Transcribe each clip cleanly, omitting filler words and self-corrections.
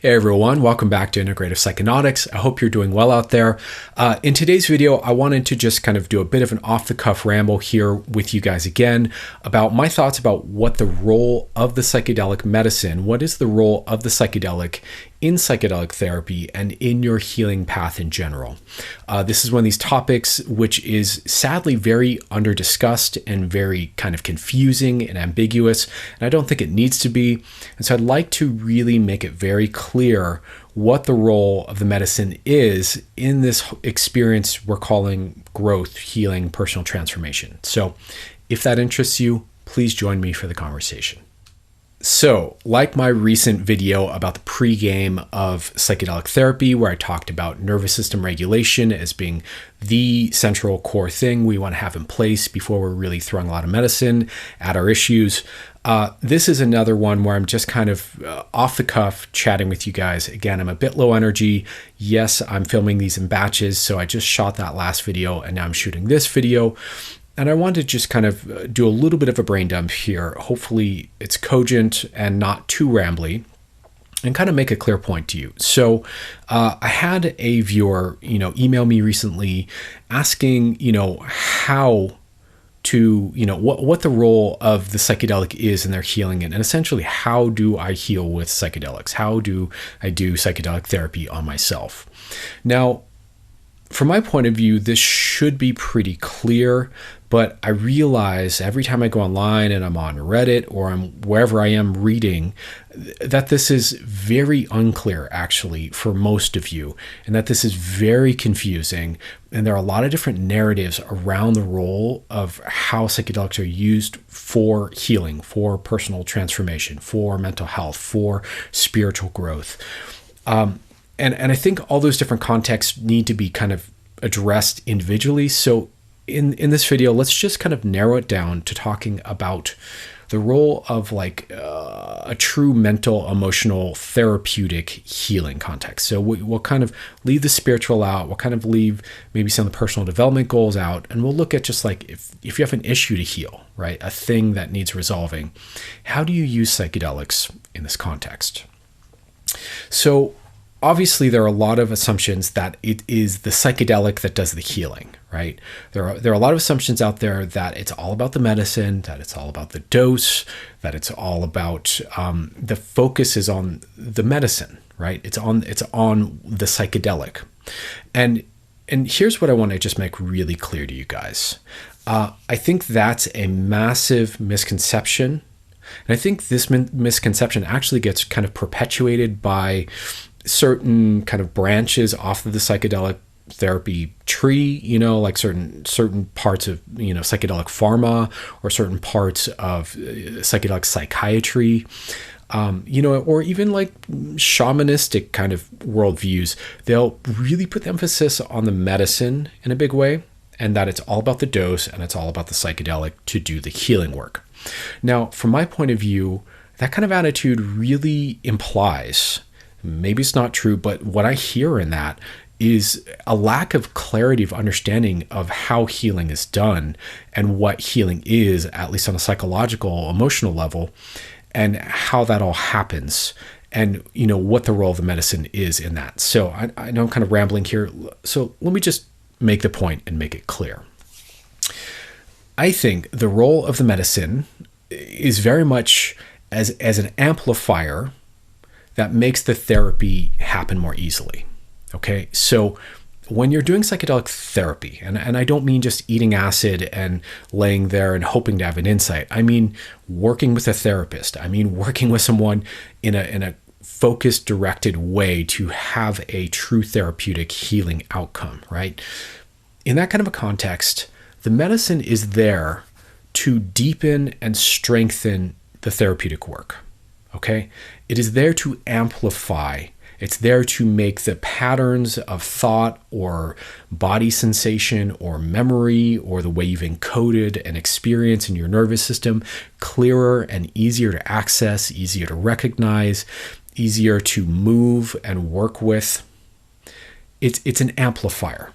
Hey everyone, welcome back to Integrative Psychonautics. I hope you're doing well out there. In today's video, I wanted to just kind of do a bit of an off-the-cuff ramble here with you guys again about my thoughts about what the role of the psychedelic medicine, what is the role of the psychedelic in psychedelic therapy and in your healing path in general. This is one of these topics which is sadly very under-discussed and very kind of confusing and ambiguous, and I don't think it needs to be. And so I'd like to really make it very clear what the role of the medicine is in this experience we're calling growth, healing, personal transformation. So if that interests you, please join me for the conversation. So, like my recent video about the pregame of psychedelic therapy, where I talked about nervous system regulation as being the central core thing we want to have in place before we're really throwing a lot of medicine at our issues, this is another one where I'm just kind of off the cuff chatting with you guys. Again, I'm a bit low energy. Yes, I'm filming these in batches, so I just shot that last video and now I'm shooting this video. And I want to just kind of do a little bit of a brain dump here. Hopefully it's cogent and not too rambly, and kind of make a clear point to you. So I had a viewer, email me recently asking, how to, what the role of the psychedelic is in their healing, and essentially how do I heal with psychedelics? How do I do psychedelic therapy on myself? Now, from my point of view, this should be pretty clear, but I realize every time I go online and I'm on Reddit or I'm wherever I am reading that this is very unclear actually for most of you, and that this is very confusing. And there are a lot of different narratives around the role of how psychedelics are used for healing, for personal transformation, for mental health, for spiritual growth. And I think all those different contexts need to be kind of addressed individually. So in this video, let's just kind of narrow it down to talking about the role of like a true mental, emotional, therapeutic healing context. So we'll kind of leave the spiritual out. We'll kind of leave maybe some of the personal development goals out. And we'll look at just like if you have an issue to heal, right? A thing that needs resolving. How do you use psychedelics in this context? So obviously, there are a lot of assumptions that it is the psychedelic that does the healing, right? There are a lot of assumptions out there that it's all about the medicine, that it's all about the dose, that it's all about the focus is on the medicine, right? It's on the psychedelic, and here's what I want to just make really clear to you guys. I think that's a massive misconception, and I think this misconception actually gets kind of perpetuated by certain kind of branches off of the psychedelic therapy tree, like certain parts of, psychedelic pharma or certain parts of psychedelic psychiatry, or even like shamanistic kind of worldviews. They'll really put the emphasis on the medicine in a big way, and that it's all about the dose and it's all about the psychedelic to do the healing work. Now, from my point of view, that kind of attitude really implies, maybe it's not true, but what I hear in that is a lack of clarity of understanding of how healing is done and what healing is, at least on a psychological, emotional level, and how that all happens, and what the role of the medicine is in that. So I know I'm kind of rambling here, so let me just make the point and make it clear. I think the role of the medicine is very much as an amplifier that makes the therapy happen more easily. Okay, so when you're doing psychedelic therapy, and I don't mean just eating acid and laying there and hoping to have an insight. I mean working with a therapist. I mean working with someone in a focused, directed way to have a true therapeutic healing outcome, right? In that kind of a context, the medicine is there to deepen and strengthen the therapeutic work. Okay, it is there to amplify. It's there to make the patterns of thought or body sensation or memory or the way you've encoded an experience in your nervous system clearer and easier to access, easier to recognize, easier to move and work with. It's an amplifier.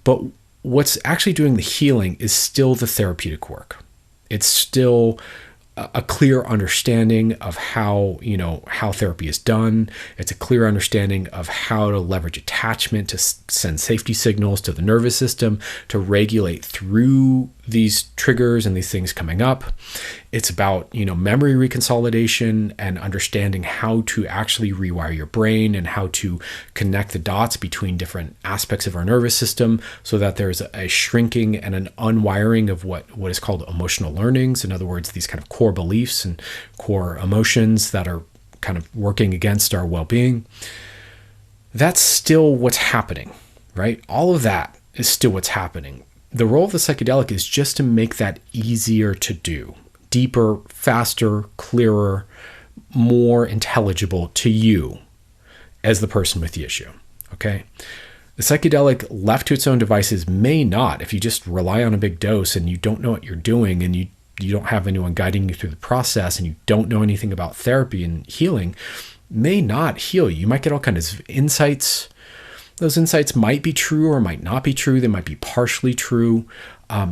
But what's actually doing the healing is still the therapeutic work. It's still a clear understanding of how, how therapy is done. It's a clear understanding of how to leverage attachment to send safety signals to the nervous system to regulate through these triggers and these things coming up. It's about, memory reconsolidation and understanding how to actually rewire your brain and how to connect the dots between different aspects of our nervous system so that there's a shrinking and an unwiring of what is called emotional learnings. In other words, these kind of core beliefs and core emotions that are kind of working against our well-being. That's still what's happening, right? All of that is still what's happening. The role of the psychedelic is just to make that easier to do, deeper, faster, clearer, more intelligible to you as the person with the issue, okay? The psychedelic left to its own devices may not, if you just rely on a big dose and you don't know what you're doing and you don't have anyone guiding you through the process and you don't know anything about therapy and healing, may not heal you. You might get all kinds of insights. Those insights might be true or might not be true. They might be partially true.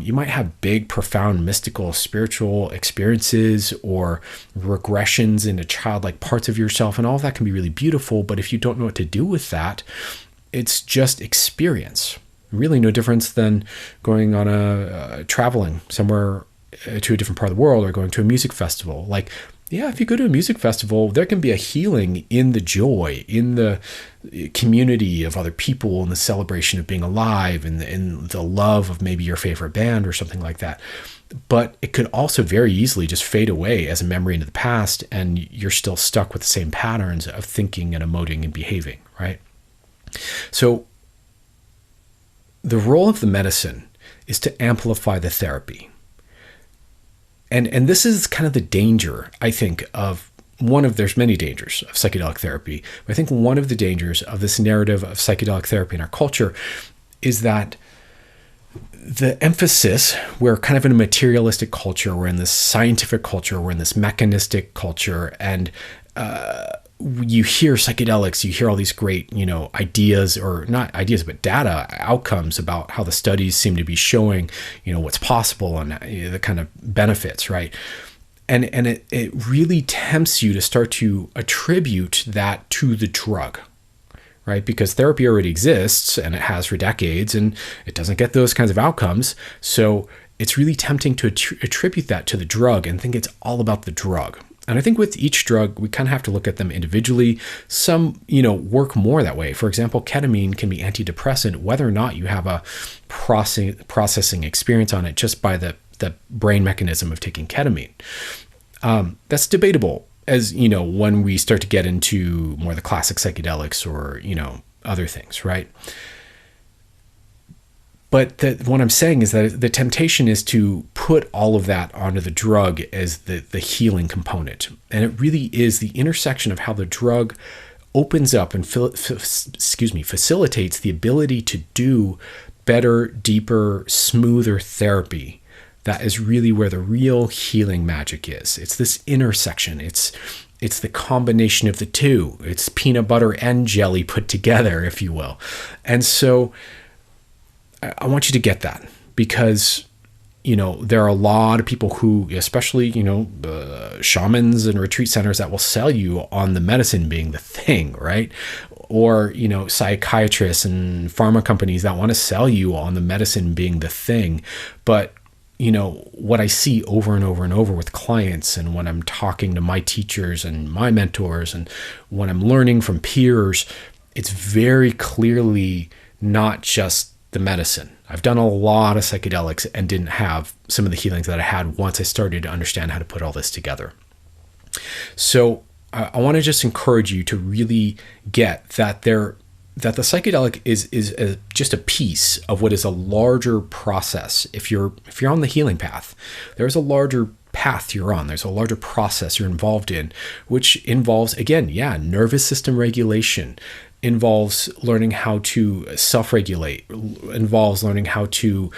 You might have big, profound, mystical, spiritual experiences or regressions into childlike parts of yourself. And all of that can be really beautiful. But if you don't know what to do with that, it's just experience. Really no difference than going on traveling somewhere to a different part of the world or going to a music festival. Like, yeah, if you go to a music festival, there can be a healing in the joy, in the community of other people, and the celebration of being alive, and the love of maybe your favorite band or something like that. But it could also very easily just fade away as a memory into the past, and you're still stuck with the same patterns of thinking and emoting and behaving, right? So the role of the medicine is to amplify the therapy. And this is kind of the danger, I think, there's many dangers of psychedelic therapy, but I think one of the dangers of this narrative of psychedelic therapy in our culture is that the emphasis, we're kind of in a materialistic culture, we're in this scientific culture, we're in this mechanistic culture, and you hear psychedelics, you hear all these great, ideas, or not ideas, but data outcomes about how the studies seem to be showing, what's possible and the kind of benefits, right? And it really tempts you to start to attribute that to the drug, right? Because therapy already exists and it has for decades and it doesn't get those kinds of outcomes. So it's really tempting to attribute that to the drug and think it's all about the drug. And I think with each drug, we kind of have to look at them individually. Some, work more that way. For example, ketamine can be antidepressant, whether or not you have a processing experience on it just by the brain mechanism of taking ketamine. That's debatable as, when we start to get into more the classic psychedelics or, other things, right? But what I'm saying is that the temptation is to put all of that onto the drug as the healing component. And it really is the intersection of how the drug opens up and facilitates the ability to do better, deeper, smoother therapy. That is really where the real healing magic is. It's this intersection. It's the combination of the two. It's peanut butter and jelly put together, if you will. And so I want you to get that because, there are a lot of people who, especially, shamans and retreat centers that will sell you on the medicine being the thing, right? Or, psychiatrists and pharma companies that want to sell you on the medicine being the thing. But, what I see over and over and over with clients and when I'm talking to my teachers and my mentors and when I'm learning from peers, it's very clearly not just the medicine. I've done a lot of psychedelics and didn't have some of the healings that I had once I started to understand how to put all this together. So I want to just encourage you to really get that the psychedelic is just a piece of what is a larger process. If you're on the healing path, there's a larger path you're on. There's a larger process you're involved in, which involves, again, nervous system regulation, involves learning how to self-regulate, involves learning how to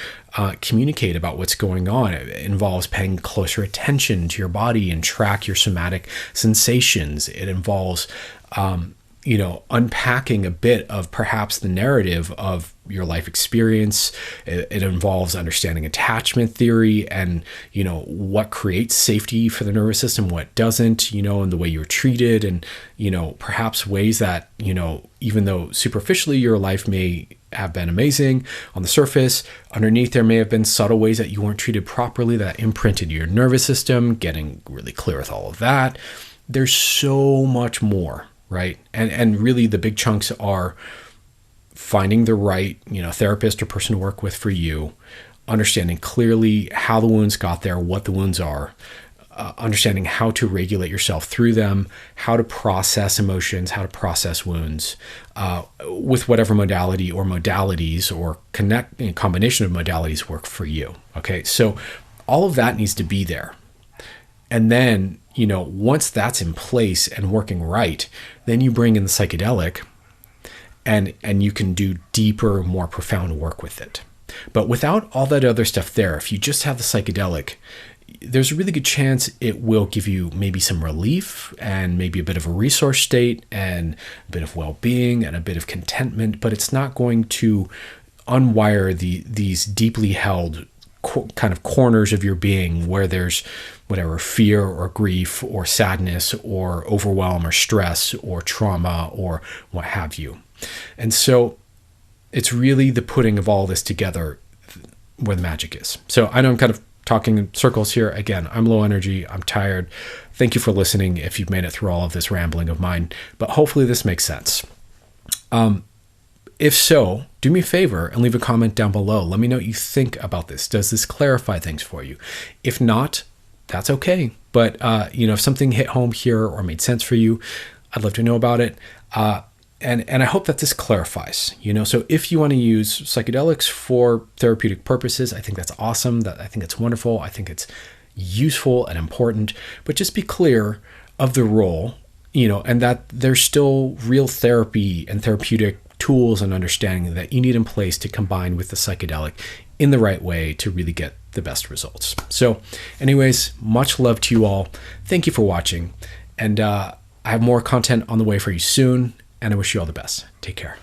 communicate about what's going on. It involves paying closer attention to your body and track your somatic sensations. It involves unpacking a bit of perhaps the narrative of your life experience. It involves understanding attachment theory and, what creates safety for the nervous system, what doesn't, and the way you're treated, and, perhaps ways that, even though superficially your life may have been amazing on the surface, underneath there may have been subtle ways that you weren't treated properly that imprinted your nervous system. Getting really clear with all of that. There's so much more. Right. And really the big chunks are finding the right, therapist or person to work with for you, understanding clearly how the wounds got there, what the wounds are, understanding how to regulate yourself through them, how to process emotions, how to process wounds, with whatever modality or modalities or combination of modalities work for you. Okay. So all of that needs to be there. And then, once that's in place and working right, then you bring in the psychedelic and you can do deeper, more profound work with it. But without all that other stuff there, if you just have the psychedelic, there's a really good chance it will give you maybe some relief and maybe a bit of a resource state and a bit of well-being and a bit of contentment, but it's not going to unwire these deeply held kind of corners of your being where there's whatever fear or grief or sadness or overwhelm or stress or trauma or what have you. And so it's really the putting of all this together where the magic is. So I know I'm kind of talking in circles here. Again, I'm low energy. I'm tired. Thank you for listening if you've made it through all of this rambling of mine, but hopefully this makes sense. If so, do me a favor and leave a comment down below. Let me know what you think about this. Does this clarify things for you? If not, that's okay. But, if something hit home here or made sense for you, I'd love to know about it. And I hope that this clarifies, so if you want to use psychedelics for therapeutic purposes, I think that's awesome. I think it's wonderful. I think it's useful and important, but just be clear of the role, and that there's still real therapy and therapeutic tools and understanding that you need in place to combine with the psychedelic in the right way to really get the best results. So anyways, much love to you all. Thank you for watching. And I have more content on the way for you soon. And I wish you all the best. Take care.